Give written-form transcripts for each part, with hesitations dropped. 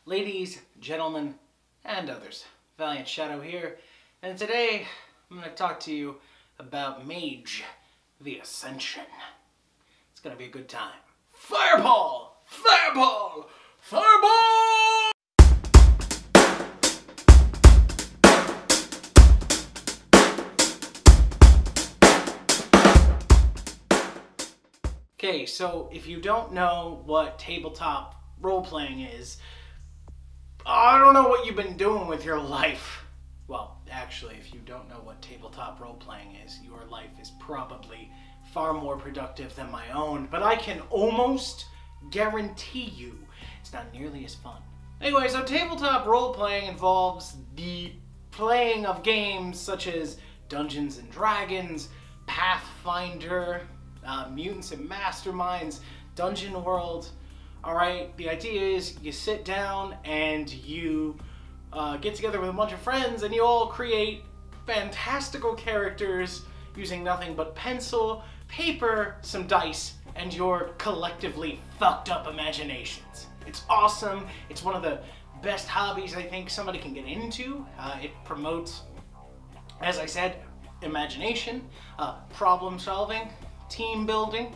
Ladies, gentlemen, and others, Valiant Shadow here, and today I'm going to talk to you about Mage, the Ascension. It's going to be a good time. Fireball! Fireball! Fireball! Okay, so if you don't know what tabletop role-playing is, I don't know what you've been doing with your life. Well, actually, if you don't know what tabletop role-playing is, your life is probably far more productive than my own, but I can almost guarantee you it's not nearly as fun. Anyway, so tabletop role-playing involves the playing of games such as Dungeons and Dragons, Pathfinder, Mutants and Masterminds, Dungeon World. Alright, the idea is you sit down and you get together with a bunch of friends and you all create fantastical characters using nothing but pencil, paper, some dice, and your collectively fucked up imaginations. It's awesome. It's one of the best hobbies I think somebody can get into. It promotes, as I said, imagination, problem solving, team building.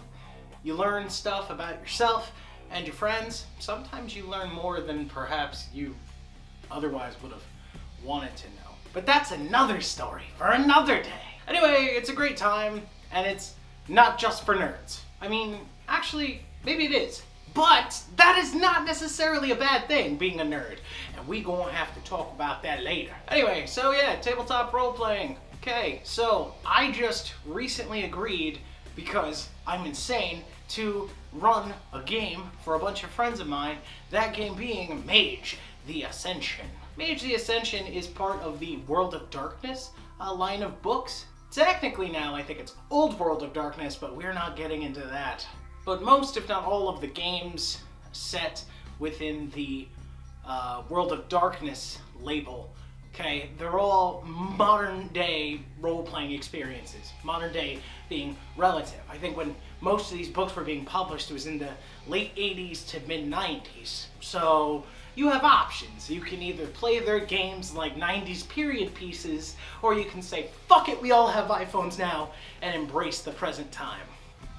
You learn stuff about yourself and your friends. Sometimes you learn more than perhaps you otherwise would have wanted to know. But that's another story for another day. Anyway, it's a great time, and it's not just for nerds. I mean, actually, maybe it is. But that is not necessarily a bad thing, being a nerd. And we gonna have to talk about that later. Anyway, so yeah, tabletop role-playing. Okay, so I just recently agreed, because I'm insane, to run a game for a bunch of friends of mine, that game being Mage, the Ascension. Mage, the Ascension is part of the World of Darkness line of books. Technically now, I think it's Old World of Darkness, but we're not getting into that. But most, if not all, of the games set within the World of Darkness label, okay, they're all modern day role-playing experiences. Modern day being relative. I think when most of these books were being published, it was in the late 80s to mid 90s. So you have options. You can either play their games like 90s period pieces, or you can say, fuck it, we all have iPhones now, and embrace the present time.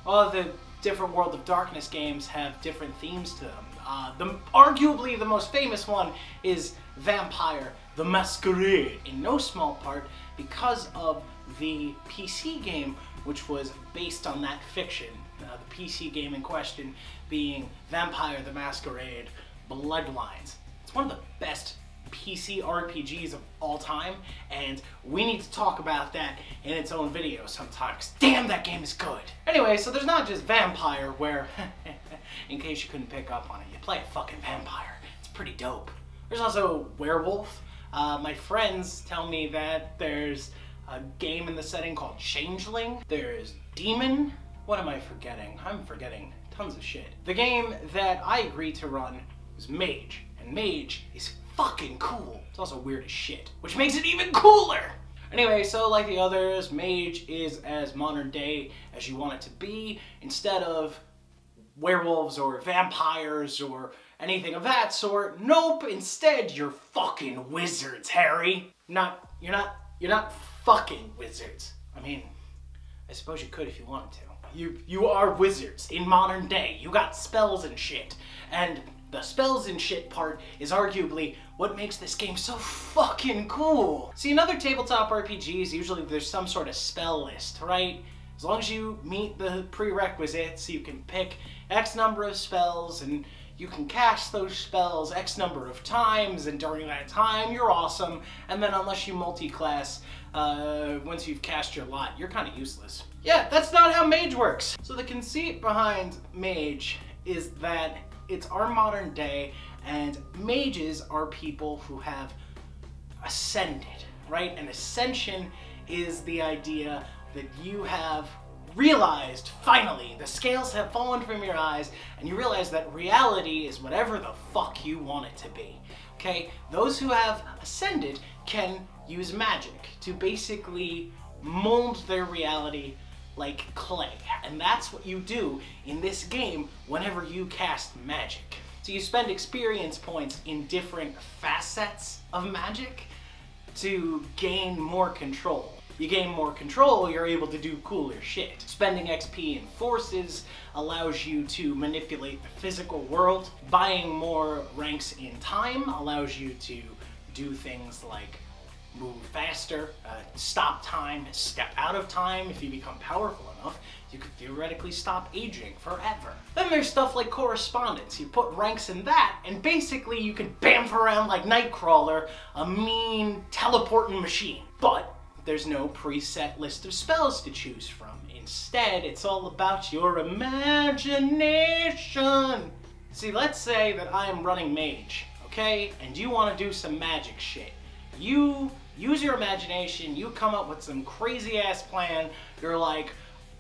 All the different World of Darkness games have different themes to them. Arguably the most famous one is Vampire the Masquerade, in no small part because of the PC game which was based on that fiction. The PC game in question being Vampire the Masquerade Bloodlines. It's one of the best PC RPGs of all time, and we need to talk about that in its own video sometime, because damn, that game is good. Anyway, so there's not just Vampire, where, in case you couldn't pick up on it, you play a fucking vampire. It's pretty dope. There's also Werewolf. My friends tell me that there's a game in the setting called Changeling. There's Demon. What am I forgetting? I'm forgetting tons of shit. The game that I agreed to run was Mage, and Mage is fucking cool. It's also weird as shit, which makes it even cooler! Anyway, so like the others, Mage is as modern day as you want it to be. Instead of werewolves or vampires or anything of that sort, nope, instead you're fucking wizards, Harry. You're not fucking wizards. I mean, I suppose you could if you wanted to. You are wizards in modern day. You got spells and shit. And the spells and shit part is arguably what makes this game so fucking cool. See, in other tabletop RPGs, usually there's some sort of spell list, right? As long as you meet the prerequisites, you can pick X number of spells, and you can cast those spells X number of times, and during that time, you're awesome. And then unless you multi-class, once you've cast your lot, you're kind of useless. Yeah, that's not how Mage works. So the conceit behind Mage is that it's our modern day, and mages are people who have ascended, right? And ascension is the idea that you have realized, finally, the scales have fallen from your eyes, and you realize that reality is whatever the fuck you want it to be, okay? Those who have ascended can use magic to basically mold their reality like clay, and that's what you do in this game whenever you cast magic. So you spend experience points in different facets of magic to gain more control. You gain more control, you're able to do cooler shit. Spending XP in forces allows you to manipulate the physical world. Buying more ranks in time allows you to do things like move faster, stop time, step out of time. If you become powerful enough, you could theoretically stop aging forever. Then there's stuff like correspondence. You put ranks in that, and basically you can bamf around like Nightcrawler, a mean teleporting machine. But there's no preset list of spells to choose from. Instead, it's all about your imagination. See, let's say that I am running Mage, okay? And you want to do some magic shit. You use your imagination, you come up with some crazy ass plan. You're like,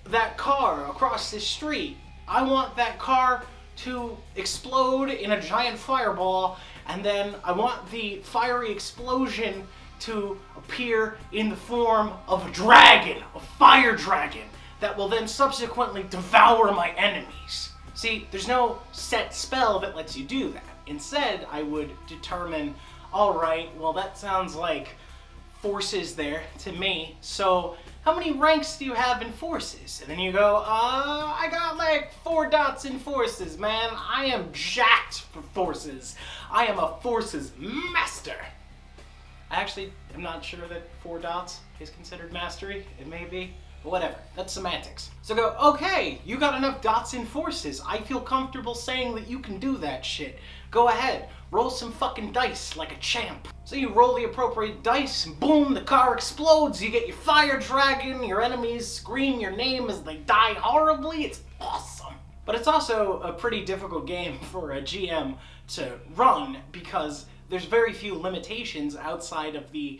that car across this street, I want that car to explode in a giant fireball, and then I want the fiery explosion to appear in the form of a dragon, a fire dragon, that will then subsequently devour my enemies. See, there's no set spell that lets you do that. Instead, I would determine, alright, well that sounds like forces there to me, so how many ranks do you have in forces? And then you go, I got like 4 dots in forces, man. I am jacked for forces. I am a forces master. I actually am not sure that 4 dots is considered mastery. It may be, but whatever. That's semantics. So go, okay, you got enough dots in forces. I feel comfortable saying that you can do that shit. Go ahead, roll some fucking dice like a champ. So you roll the appropriate dice, and boom, the car explodes. You get your fire dragon, your enemies scream your name as they die horribly. It's awesome. But it's also a pretty difficult game for a GM to run because there's very few limitations outside of the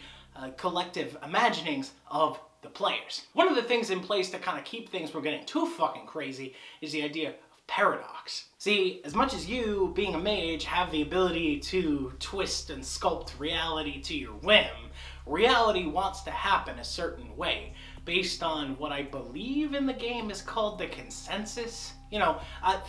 collective imaginings of the players. One of the things in place to kind of keep things from getting too fucking crazy is the idea of paradox. See, as much as you, being a mage, have the ability to twist and sculpt reality to your whim, reality wants to happen a certain way based on what I believe in the game is called the consensus. You know,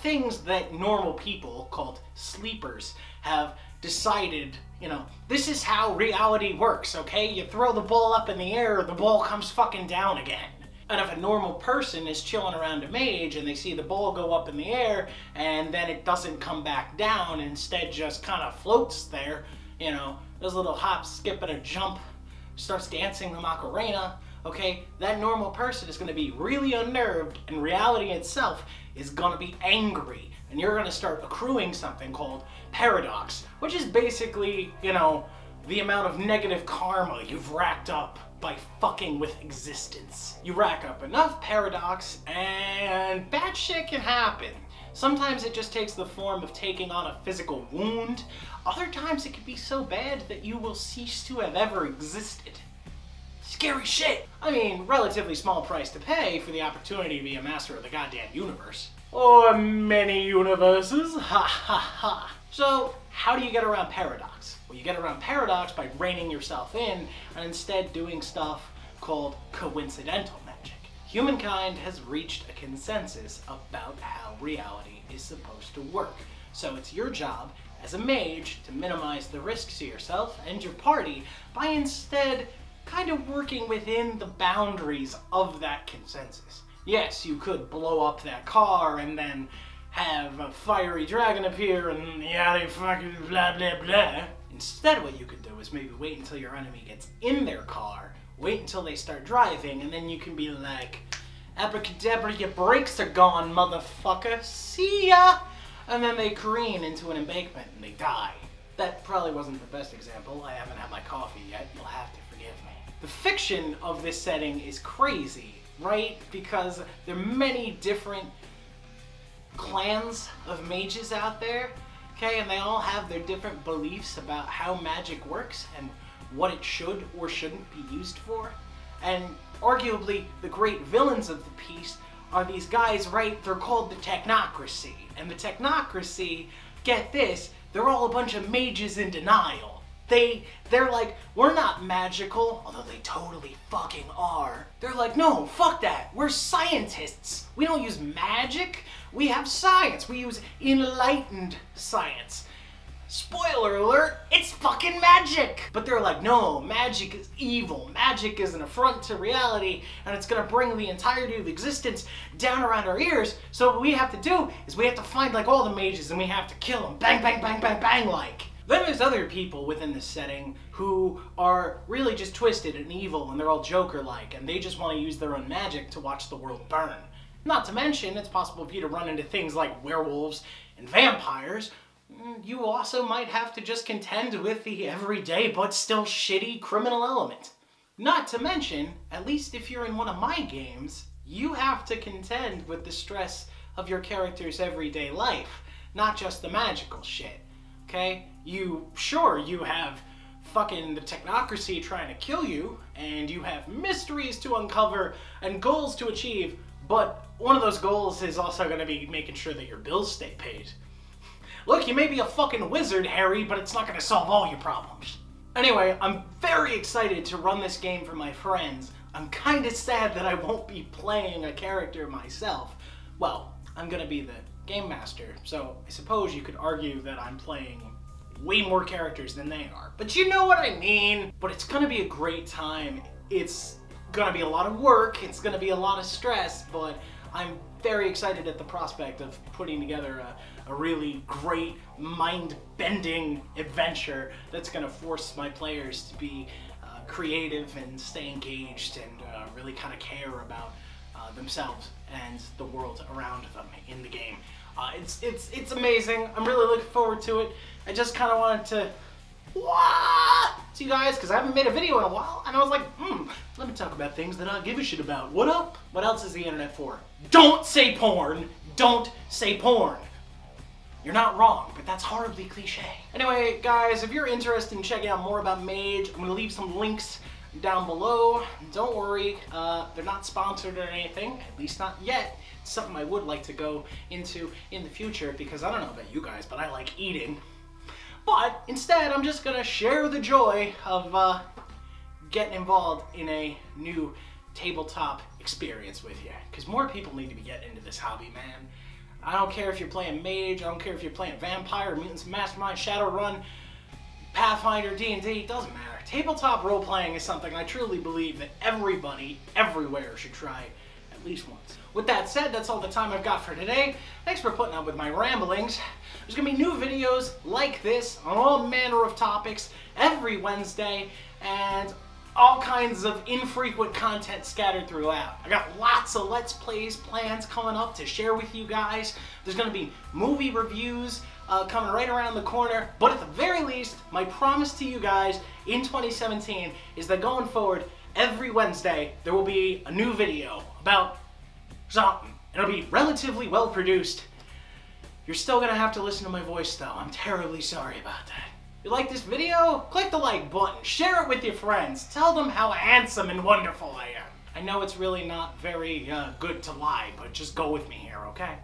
things that normal people, called sleepers, have decided, you know, this is how reality works, okay? You throw the ball up in the air, the ball comes fucking down again. And if a normal person is chilling around a mage and they see the ball go up in the air and then it doesn't come back down, instead just kind of floats there, you know, does a little hop, skip, and a jump, starts dancing the Macarena, okay, that normal person is going to be really unnerved and reality itself is going to be angry. And you're going to start accruing something called paradox, which is basically, you know, the amount of negative karma you've racked up by fucking with existence. You rack up enough paradox and bad shit can happen. Sometimes it just takes the form of taking on a physical wound. Other times it can be so bad that you will cease to have ever existed. Scary shit! I mean, relatively small price to pay for the opportunity to be a master of the goddamn universe. Or many universes, ha ha ha. So, how do you get around paradox? Well, you get around paradox by reining yourself in and instead doing stuff called coincidental magic. Humankind has reached a consensus about how reality is supposed to work. So it's your job as a mage to minimize the risks to yourself and your party by instead kind of working within the boundaries of that consensus. Yes, you could blow up that car and then have a fiery dragon appear and yada fucking blah blah blah. Instead, what you could do is maybe wait until your enemy gets in their car, wait until they start driving, and then you can be like, abracadabra, your brakes are gone, motherfucker, see ya! And then they careen into an embankment and they die. That probably wasn't the best example. I haven't had my coffee yet. You'll have to forgive me. The fiction of this setting is crazy, right? Because there are many different clans of mages out there, okay? And they all have their different beliefs about how magic works and what it should or shouldn't be used for. And arguably, the great villains of the piece are these guys, right? They're called the technocracy. And the technocracy, get this, they're all a bunch of mages in denial. They're like, we're not magical, although they totally fucking are. They're like, no, fuck that. We're scientists. We don't use magic. We have science. We use enlightened science. Spoiler alert, it's fucking magic! But they're like, no, magic is evil. Magic is an affront to reality, and it's gonna bring the entirety of existence down around our ears. So what we have to do is we have to find like all the mages and we have to kill them. Bang, bang, bang, bang, bang like. Then there's other people within this setting who are really just twisted and evil, and they're all Joker-like, and they just want to use their own magic to watch the world burn. Not to mention, it's possible for you to run into things like werewolves and vampires. You also might have to just contend with the everyday but still shitty criminal element. Not to mention, at least if you're in one of my games, you have to contend with the stress of your character's everyday life, not just the magical shit. Okay? You have fucking the technocracy trying to kill you, and you have mysteries to uncover and goals to achieve, but one of those goals is also going to be making sure that your bills stay paid. Look, you may be a fucking wizard, Harry, but it's not going to solve all your problems. Anyway, I'm very excited to run this game for my friends. I'm kind of sad that I won't be playing a character myself. Well, I'm going to be the game master, so I suppose you could argue that I'm playing way more characters than they are. But you know what I mean. But it's going to be a great time. It's going to be a lot of work. It's going to be a lot of stress, but I'm very excited at the prospect of putting together a really great, mind-bending adventure that's going to force my players to be creative and stay engaged and really kind of care about themselves and the world around them in the game. It's amazing. I'm really looking forward to it. I just kind of wanted to to you guys, because I haven't made a video in a while, and I was like, let me talk about things that I give a shit about. What up? What else is the internet for? Don't say porn. Don't say porn. You're not wrong, but that's horribly cliche. Anyway, guys, if you're interested in checking out more about Mage, I'm going to leave some links down below. Don't worry, they're not sponsored or anything, at least not yet. It's something I would like to go into in the future, because I don't know about you guys, but I like eating. But instead, I'm just gonna share the joy of getting involved in a new tabletop experience with you. Because more people need to be getting into this hobby, man. I don't care if you're playing Mage, I don't care if you're playing Vampire, Mutants Mastermind, Shadowrun, Pathfinder, D&D, doesn't matter. Tabletop role-playing is something I truly believe that everybody, everywhere should try at least once. With that said, that's all the time I've got for today. Thanks for putting up with my ramblings. There's going to be new videos like this on all manner of topics every Wednesday, and all kinds of infrequent content scattered throughout. I got lots of Let's Plays plans coming up to share with you guys. There's going to be movie reviews coming right around the corner, but at the very least, my promise to you guys in 2017 is that going forward, every Wednesday, there will be a new video about something. It'll be relatively well produced. You're still gonna have to listen to my voice though. I'm terribly sorry about that. If you like this video, click the like button, share it with your friends, tell them how handsome and wonderful I am. I know it's really not very good to lie, but just go with me here, okay?